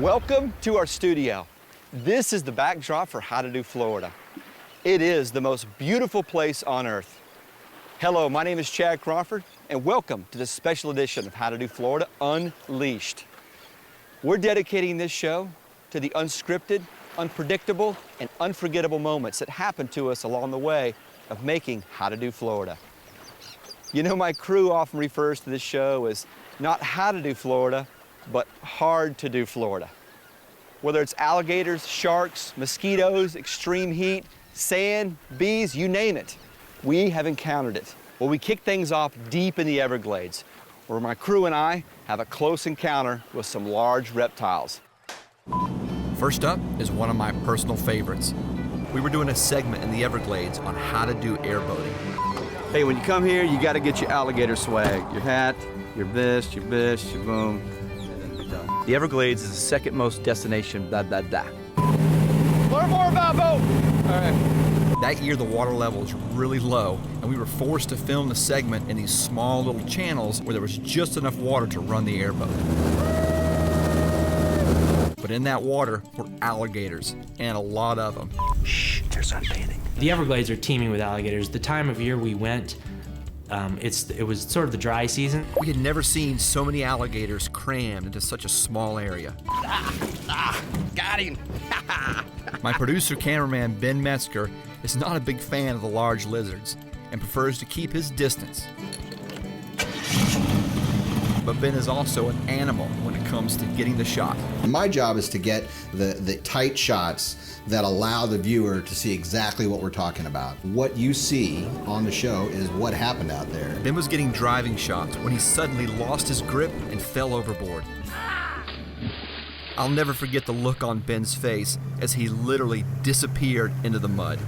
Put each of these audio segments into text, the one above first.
Welcome to our studio. This is the backdrop for How to Do Florida. It is the most beautiful place on earth. Hello, my name is Chad Crawford, and welcome to this special edition of How to Do Florida Unleashed. We're dedicating this show to the unscripted, unpredictable, and unforgettable moments that happen to us along the way of making How to Do Florida. You know, my crew often refers to this show as not How to Do Florida, but Hard to Do Florida. Whether it's alligators, sharks, mosquitoes, extreme heat, sand, bees, you name it, we have encountered it. Well, we kick things off deep in the Everglades, where my crew and I have a close encounter with some large reptiles. First up is one of my personal favorites. We were doing a segment in the Everglades on how to do airboating. Hey, when you come here, you gotta get your alligator swag. Your hat, your vest, your boom, and then you're done. The Everglades is the second most destination, Learn more about boat! All right. That year, the water level was really low, and we were forced to film the segment in these small little channels where there was just enough water to run the airboat. But in that water were alligators, and a lot of them. Shh, they're sunbathing. The Everglades are teeming with alligators. The time of year we went, it was sort of the dry season. We had never seen so many alligators crammed into such a small area. Got him! My producer cameraman, Ben Metzger, is not a big fan of the large lizards and prefers to keep his distance. But Ben is also an animal when it comes to getting the shot. My job is to get the tight shots that allow the viewer to see exactly what we're talking about. What you see on the show is what happened out there. Ben was getting driving shots when he suddenly lost his grip and fell overboard. I'll never forget the look on Ben's face as he literally disappeared into the mud.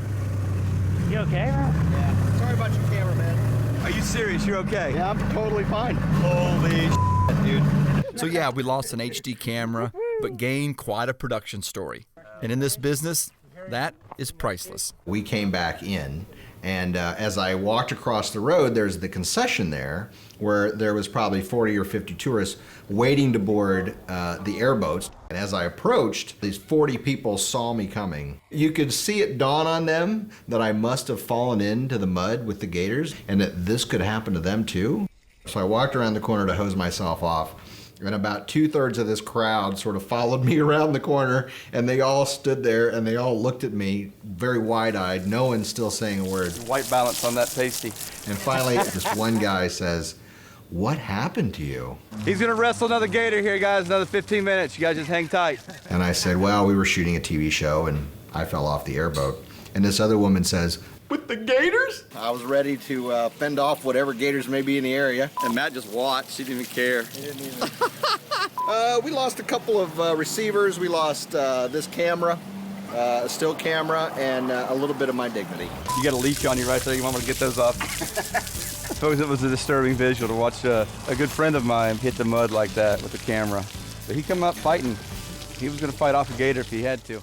You okay? Yeah, sorry about your camera, man. Are you serious? You're okay? Yeah, I'm totally fine. Holy shit, dude. So yeah, we lost an HD camera, but gained quite a production story. And in this business, that is priceless. We came back in, and as I walked across the road, there's the concession there, where there was probably 40 or 50 tourists waiting to board the airboats. And as I approached, these 40 people saw me coming. You could see it dawn on them that I must have fallen into the mud with the gators, and that this could happen to them too. So I walked around the corner to hose myself off. And about 2/3 of this crowd sort of followed me around the corner, and they all stood there and they all looked at me very wide-eyed, no one still saying a word. White balance on that pasty. And finally, this one guy says, "What happened to you?" He's gonna wrestle another gator here, guys, another 15 minutes. You guys just hang tight. And I said, "Well, we were shooting a TV show and I fell off the airboat." And this other woman says, "With the gators?" I was ready to fend off whatever gators may be in the area. And Matt just watched. He didn't even care. He didn't even. We lost a couple of receivers. We lost this camera, a still camera, and a little bit of my dignity. You got a leash on you right there. You want me to get those off? I suppose it was a disturbing visual to watch a good friend of mine hit the mud like that with the camera. But he come up fighting. He was going to fight off a gator if he had to.